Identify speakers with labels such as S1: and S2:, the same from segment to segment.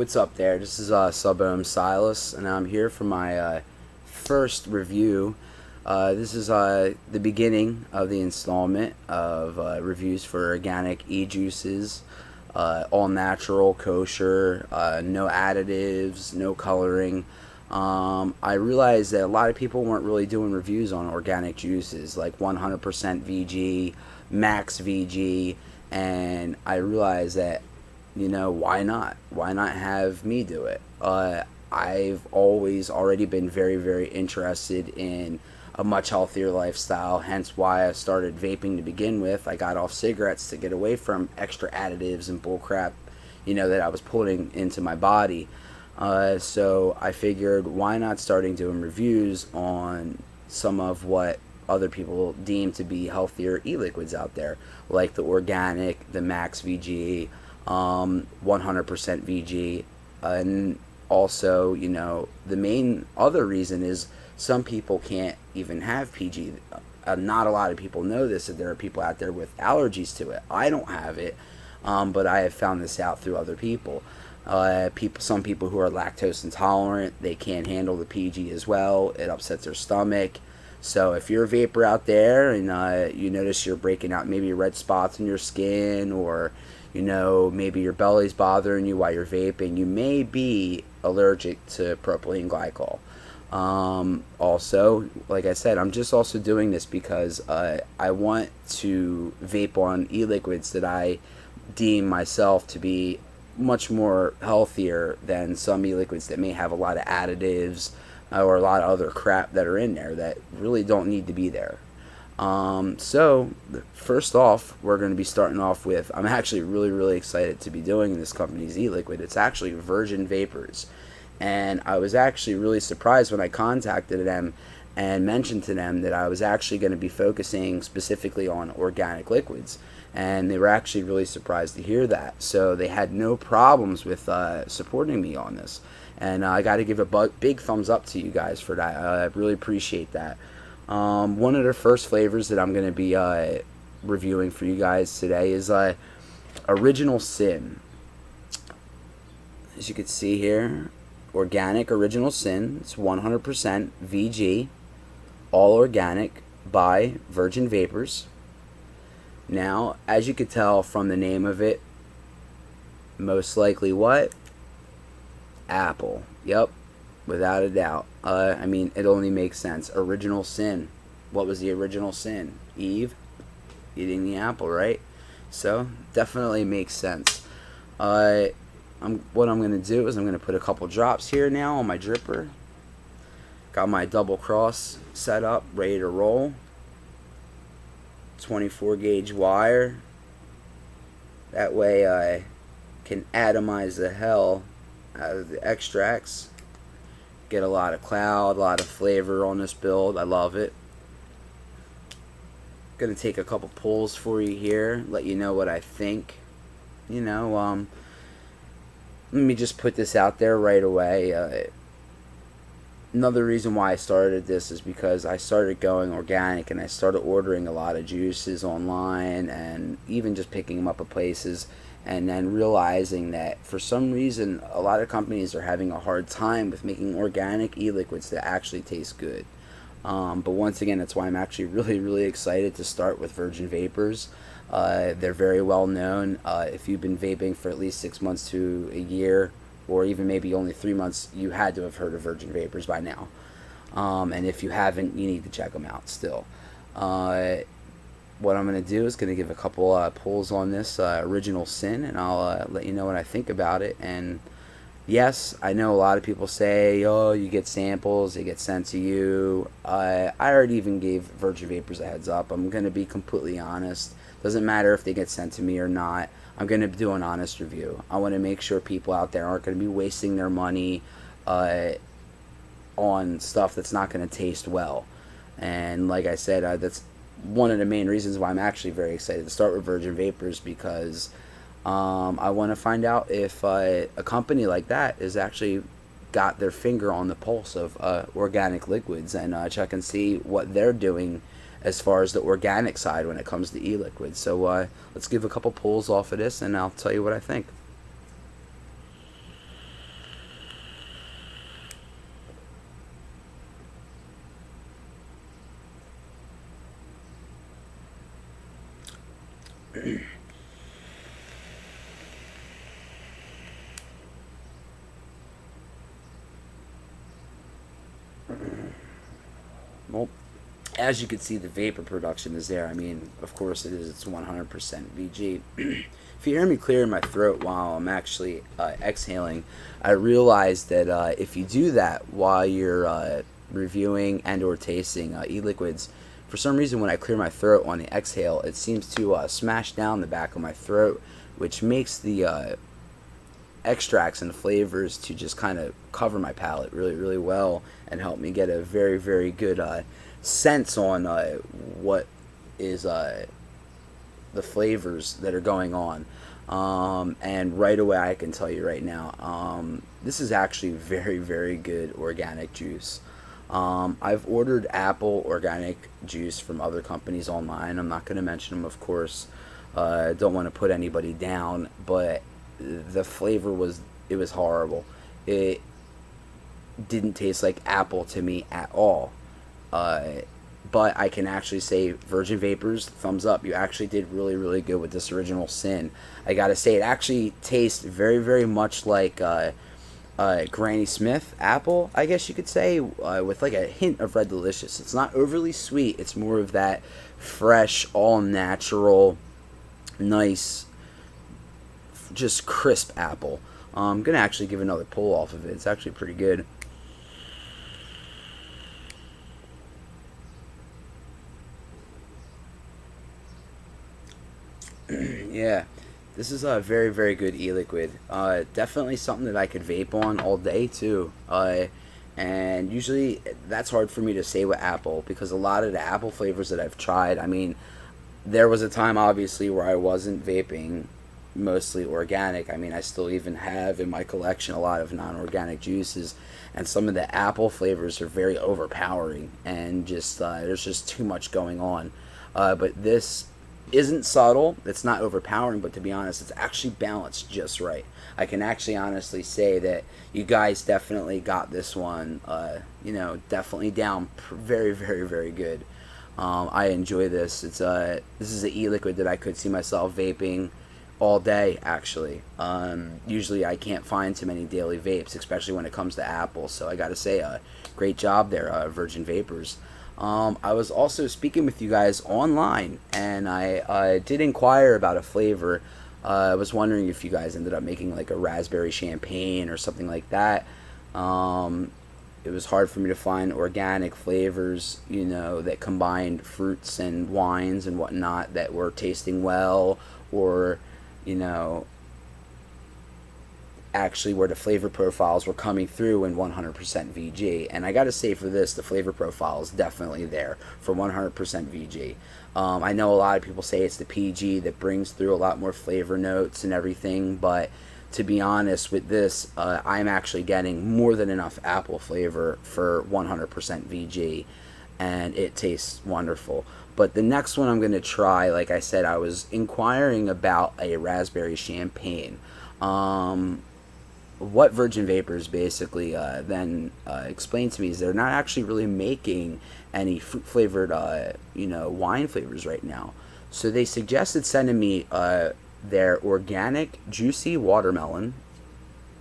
S1: What's up there? This is Subohm Silas, and I'm here for my first review. This is the beginning of the installment of reviews for organic e-juices, all natural, kosher, no additives, no coloring. I realized that a lot of people weren't really doing reviews on organic juices like 100% VG, max VG, and I realized that why not? Why not have me do it? I've always already been very, very interested in a much healthier lifestyle, hence why I started vaping to begin with. I got off cigarettes to get away from extra additives and bullcrap, that I was putting into my body. So I figured, why not starting doing reviews on some of what other people deem to be healthier e-liquids out there, like the organic, the max VG, 100% VG, and also, the main other reason is some people can't even have PG. Not a lot of people know this, that there are people out there with allergies to it. I don't have it, but I have found this out through other people. Some people who are lactose intolerant, they can't handle the PG as well. It upsets their stomach. So if you're a vapor out there and you notice you're breaking out maybe red spots in your skin, or maybe your belly's bothering you while you're vaping, you may be allergic to propylene glycol. Also, like I said, I'm just also doing this because I want to vape on e-liquids that I deem myself to be much more healthier than some e-liquids that may have a lot of additives or a lot of other crap that are in there that really don't need to be there. So first off, we're going to be starting off with, I'm actually really, really excited to be doing this company's e-liquid. It's actually Virgin Vapors. And I was actually really surprised when I contacted them and mentioned to them that I was actually going to be focusing specifically on organic liquids. And they were actually really surprised to hear that. So they had no problems with supporting me on this. And I got to give a big thumbs up to you guys for that. I really appreciate that. One of the first flavors that I'm going to be reviewing for you guys today is Original Sin. As you can see here, organic Original Sin. It's 100% VG, all organic, by Virgin Vapors. Now, as you could tell from the name of it, most likely what? Apple. Yep, without a doubt. It only makes sense. Original sin. What was the original sin? Eve eating the apple, right? So definitely makes sense. What I'm going to do is I'm going to put a couple drops here now on my dripper. Got my double cross set up, ready to roll. 24 gauge wire. That way I can atomize the hell out of the extracts. Get a lot of cloud, a lot of flavor on this build. I love it. Gonna take a couple pulls for you here, let you know what I think. Let me just put this out there right away. Another reason why I started this is because I started going organic and I started ordering a lot of juices online and even just picking them up at places, and then realizing that for some reason a lot of companies are having a hard time with making organic e-liquids that actually taste good. But once again, that's why I'm actually really, really excited to start with Virgin Vapors. They're very well known. If you've been vaping for at least 6 months to a year, or even maybe only 3 months, you had to have heard of Virgin Vapors by now. And if you haven't, you need to check them out still. What I'm going to do is going to give a couple pulls on this Original Sin, and I'll let you know what I think about it. And yes, I know a lot of people say, oh, you get samples, they get sent to you. I already even gave Virgin Vapors a heads up. I'm going to be completely honest. Doesn't matter if they get sent to me or not. I'm going to do an honest review. I want to make sure people out there aren't going to be wasting their money on stuff that's not going to taste well. And like I said, that's one of the main reasons why I'm actually very excited to start with Virgin Vapors, because I want to find out if a company like that is actually got their finger on the pulse of organic liquids, and check and see what they're doing as far as the organic side when it comes to e-liquids. So let's give a couple pulls off of this, and I'll tell you what I think. Well, as you can see, the vapor production is there. I mean, of course it is. It's 100% VG. If you hear me clearing my throat while I'm actually exhaling, I realized that if you do that while you're reviewing and or tasting e-liquids, for some reason when I clear my throat on the exhale, it seems to smash down the back of my throat, which makes the extracts and flavors to just kind of cover my palate really, really well and help me get a very, very good sense on what is the flavors that are going on. And right away, I can tell you right now, this is actually very, very good organic juice. I've ordered apple organic juice from other companies online. I'm not going to mention them, of course. I don't want to put anybody down, but the flavor was it was horrible. It didn't taste like apple to me at all. Uh, but I can actually say Virgin Vapors, thumbs up. You actually did really, really good with this original sin. I gotta say, it actually tastes very, very much like Granny Smith apple, I guess you could say, with like a hint of Red Delicious. It's not overly sweet. It's more of that fresh, all natural, nice, just crisp apple. I'm gonna actually give another pull off of it. It's actually pretty good. Yeah, this is a very, very good e-liquid. Definitely something that I could vape on all day too. And usually that's hard for me to say with apple because a lot of the apple flavors that I've tried, I mean, there was a time obviously where I wasn't vaping mostly organic. I mean, I still even have in my collection a lot of non-organic juices, and some of the apple flavors are very overpowering, and just there's just too much going on. But this isn't subtle. It's not overpowering, but to be honest, it's actually balanced just right. I can actually honestly say that you guys definitely got this one. Definitely down very, very, very good. I enjoy this. This is an e-liquid that I could see myself vaping all day. Actually, usually I can't find too many daily vapes, especially when it comes to Apple. So I got to say, great job there, Virgin Vapors. I was also speaking with you guys online, and I did inquire about a flavor. I was wondering if you guys ended up making like a raspberry champagne or something like that. Um, it was hard for me to find organic flavors, that combined fruits and wines and whatnot that were tasting well, or, you know, actually where the flavor profiles were coming through in 100% VG. And I got to say, for this, the flavor profile is definitely there for 100% VG. I know a lot of people say it's the PG that brings through a lot more flavor notes and everything, but to be honest with this, I'm actually getting more than enough apple flavor for 100% VG, and it tastes wonderful. But the next one I'm going to try, like I said, I was inquiring about a raspberry champagne. Um, what Virgin Vapors basically then explained to me is they're not actually really making any fruit flavored, wine flavors right now. So they suggested sending me their organic juicy watermelon.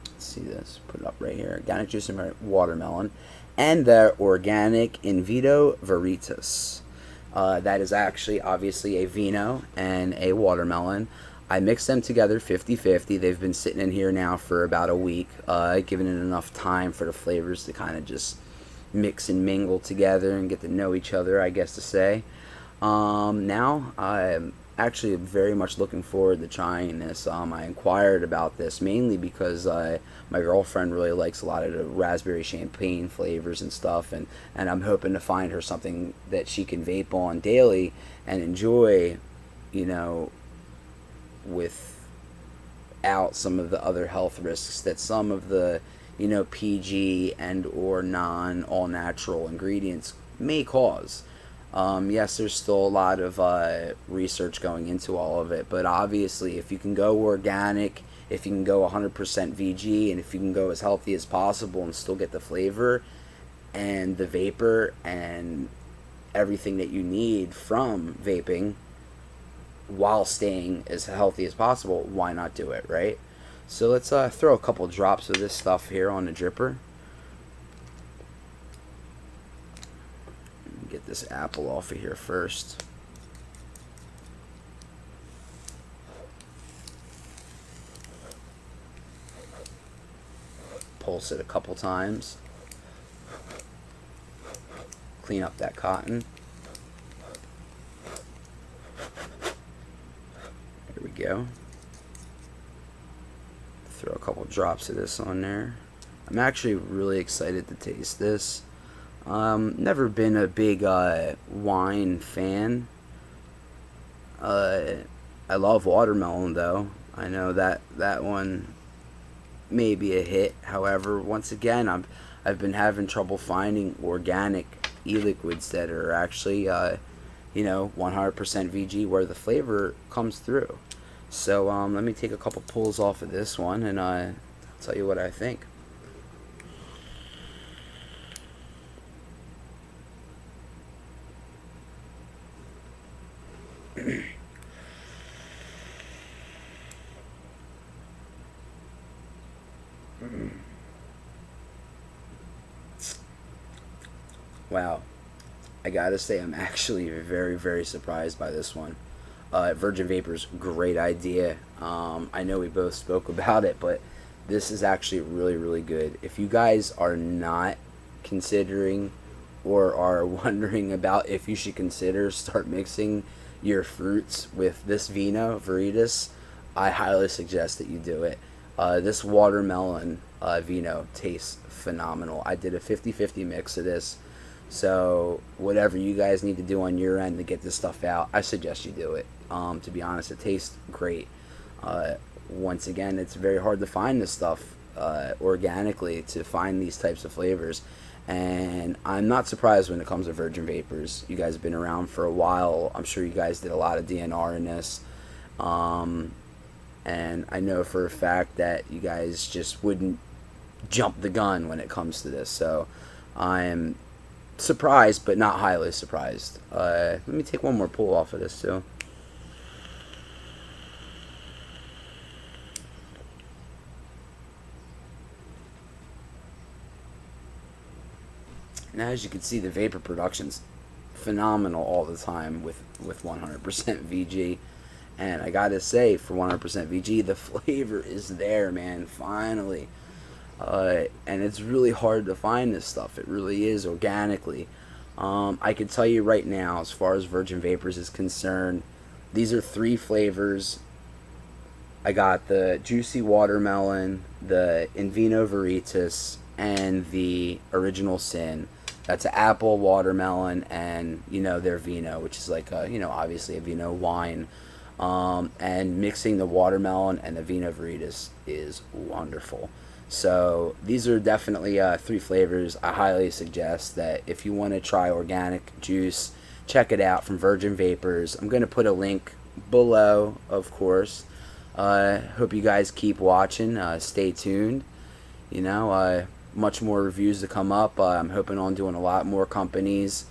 S1: Let's see this, put it up right here. Organic juicy watermelon, and their organic Vino Veritas. That is actually obviously a Vino and a watermelon. I mixed them together 50-50. They've been sitting in here now for about a week, giving it enough time for the flavors to kind of just mix and mingle together and get to know each other, I guess to say. Now, I'm actually very much looking forward to trying this. I inquired about this mainly because my girlfriend really likes a lot of the raspberry champagne flavors and stuff, and I'm hoping to find her something that she can vape on daily and enjoy, you know, without some of the other health risks that some of the, PG and or non all natural ingredients may cause. Yes, there's still a lot of research going into all of it, but obviously, if you can go organic, if you can go 100% VG, and if you can go as healthy as possible and still get the flavor and the vapor and everything that you need from vaping, while staying as healthy as possible, why not do it, right? So let's throw a couple drops of this stuff here on the dripper. Get this apple off of here first. Pulse it a couple times. Clean up that cotton. Here we go. Throw a couple drops of this on there. I'm actually really excited to taste this. Never been a big wine fan. I love watermelon though. I know that one may be a hit. However, once again, I've been having trouble finding organic e-liquids that are actually 100% VG where the flavor comes through. So let me take a couple pulls off of this one and I'll tell you what I think. Wow, I gotta say I'm actually very, very surprised by this one. Virgin Vapors, great idea. I know we both spoke about it, but this is actually really, really good. If you guys are not considering or are wondering about if you should consider start mixing your fruits with this Vino Veritas, I highly suggest that you do it. This watermelon Vino tastes phenomenal. I did a 50-50 mix of this. So whatever you guys need to do on your end to get this stuff out, I suggest you do it. To be honest, it tastes great. Once again, it's very hard to find this stuff organically, to find these types of flavors. And I'm not surprised when it comes to Virgin Vapors. You guys have been around for a while. I'm sure you guys did a lot of DNR in this. And I know for a fact that you guys just wouldn't jump the gun when it comes to this. So I'm surprised, but not highly surprised. Let me take one more pull off of this too. Now, as you can see, the vapor production's phenomenal all the time with 100% VG. And I gotta say, for 100% VG, the flavor is there, man. Finally. And it's really hard to find this stuff. It really is organically. I can tell you right now, as far as Virgin Vapors is concerned, these are 3 flavors. I got the juicy watermelon, the Vino Veritas, and the original Sin. That's apple, watermelon, and their Vino, which is like obviously a Vino wine. And mixing the watermelon and the Vino Veritas is wonderful. So these are definitely 3 flavors. I highly suggest that if you want to try organic juice, check it out from Virgin Vapors. I'm going to put a link below, of course. Hope you guys keep watching. Stay tuned. Much more reviews to come up. I'm hoping on doing a lot more companies.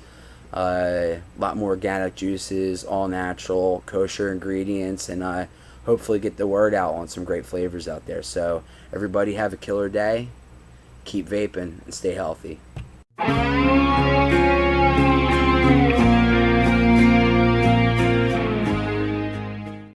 S1: A lot more organic juices, all natural, kosher ingredients, and hopefully get the word out on some great flavors out there. So everybody have a killer day, keep vaping, and stay healthy.